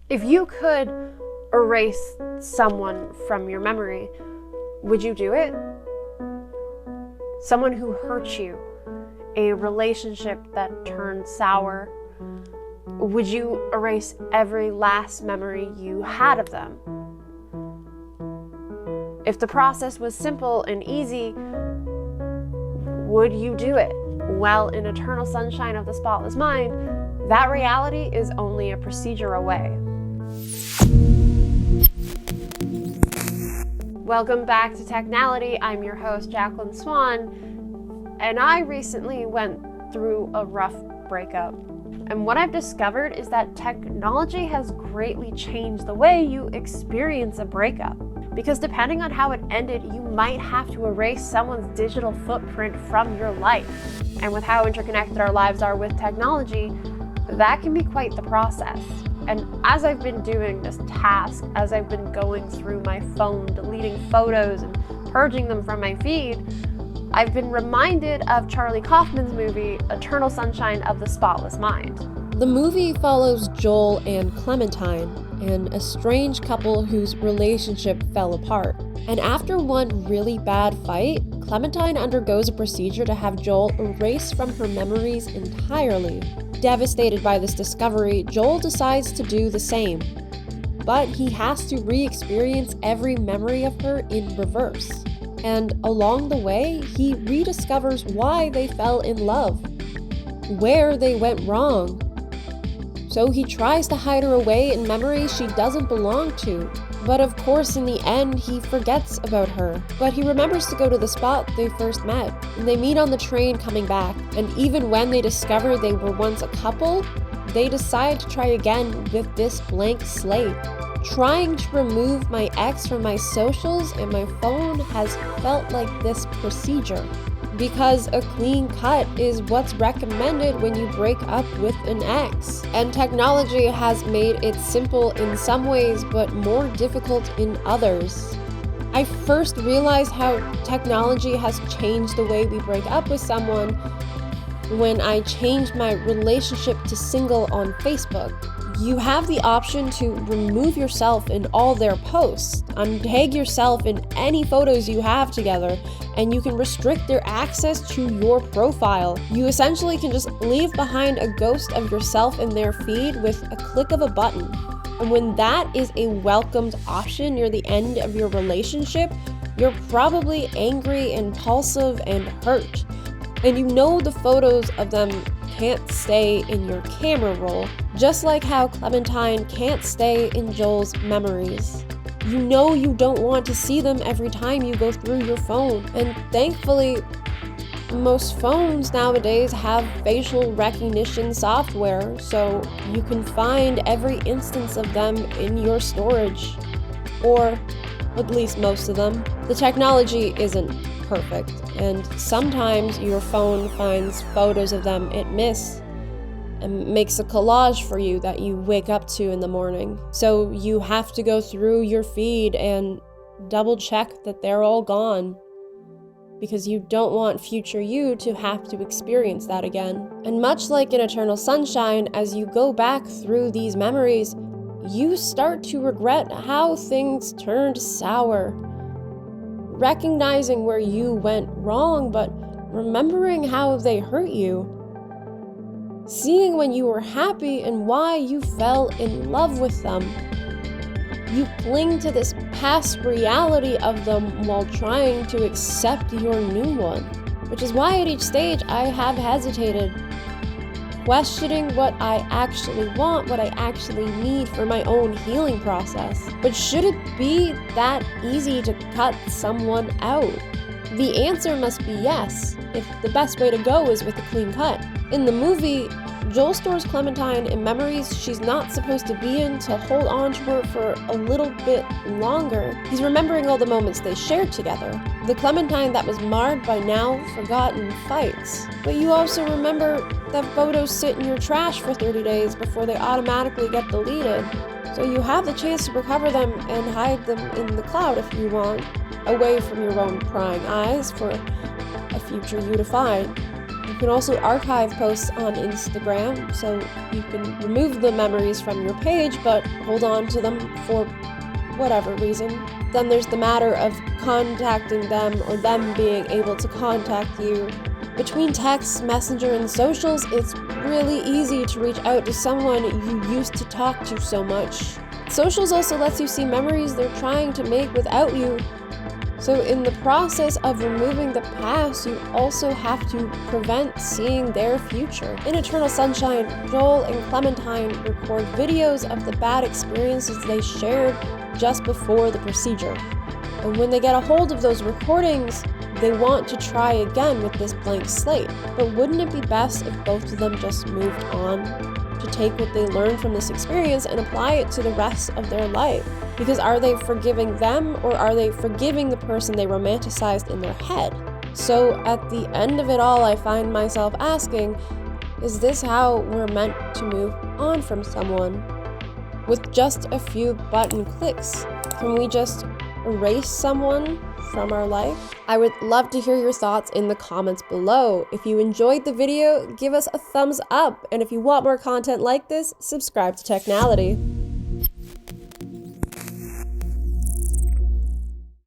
If you could erase someone from your memory, would you do it? Someone who hurt you, a relationship that turned sour, would you erase every last memory you had of them? If the process was simple and easy, would you do it? Well, in Eternal Sunshine of the Spotless Mind, that reality is only a procedure away. Welcome back to Technality. I'm your host, Jacqueline Swan, and I recently went through a rough breakup. And what I've discovered is that technology has greatly changed the way you experience a breakup. Because depending on how it ended, you might have to erase someone's digital footprint from your life. And with how interconnected our lives are with technology, that can be quite the process. And as I've been doing this task, as I've been going through my phone, deleting photos and purging them from my feed, I've been reminded of Charlie Kaufman's movie, Eternal Sunshine of the Spotless Mind. The movie follows Joel and Clementine, an estranged couple whose relationship fell apart. And after one really bad fight, Clementine undergoes a procedure to have Joel erased from her memories entirely. Devastated by this discovery, Joel decides to do the same. But he has to re-experience every memory of her in reverse. And along the way, he rediscovers why they fell in love, where they went wrong. So he tries to hide her away in memories she doesn't belong to. But of course, in the end, he forgets about her. But he remembers to go to the spot they first met. And they meet on the train coming back. And even when they discover they were once a couple, they decide to try again with this blank slate. Trying to remove my ex from my socials and my phone has felt like this procedure. Because a clean cut is what's recommended when you break up with an ex. And technology has made it simple in some ways, but more difficult in others. I first realized how technology has changed the way we break up with someone when I changed my relationship to single on Facebook. You have the option to remove yourself in all their posts, untag yourself in any photos you have together, and you can restrict their access to your profile. You essentially can just leave behind a ghost of yourself in their feed with a click of a button. And when that is a welcomed option near the end of your relationship, you're probably angry, impulsive, and hurt. And you know the photos of them can't stay in your camera roll, just like how Clementine can't stay in Joel's memories. You know you don't want to see them every time you go through your phone. And thankfully, most phones nowadays have facial recognition software, so you can find every instance of them in your storage. Or at least most of them. The technology isn't perfect, and sometimes your phone finds photos of them it missed and makes a collage for you that you wake up to in the morning. So you have to go through your feed and double check that they're all gone, because you don't want future you to have to experience that again. And much like in Eternal Sunshine, as you go back through these memories, you start to regret how things turned sour. Recognizing where you went wrong, but remembering how they hurt you. Seeing when you were happy and why you fell in love with them. You cling to this past reality of them while trying to accept your new one. Which is why at each stage I have hesitated, questioning what I actually want, what I actually need for my own healing process. But should it be that easy to cut someone out? The answer must be yes, if the best way to go is with a clean cut. In the movie, Joel stores Clementine in memories she's not supposed to be in to hold on to her for a little bit longer. He's remembering all the moments they shared together, the Clementine that was marred by now forgotten fights. But you also remember that photos sit in your trash for 30 days before they automatically get deleted. So you have the chance to recover them and hide them in the cloud if you want, away from your own prying eyes for a future you to find. You can also archive posts on Instagram, so you can remove the memories from your page, but hold on to them for whatever reason. Then there's the matter of contacting them or them being able to contact you. Between text, messenger, and socials, it's really easy to reach out to someone you used to talk to so much. Socials also lets you see memories they're trying to make without you. So in the process of removing the past, you also have to prevent seeing their future. In Eternal Sunshine, Joel and Clementine record videos of the bad experiences they shared just before the procedure. And when they get a hold of those recordings, they want to try again with this blank slate. But wouldn't it be best if both of them just moved on to take what they learned from this experience and apply it to the rest of their life? Because are they forgiving them, or are they forgiving the person they romanticized in their head? So at the end of it all, I find myself asking, is this how we're meant to move on from someone? With just a few button clicks, can we just erase someone from our life? I would love to hear your thoughts in the comments below. If you enjoyed the video, give us a thumbs up, and if you want more content like this, subscribe to Technality.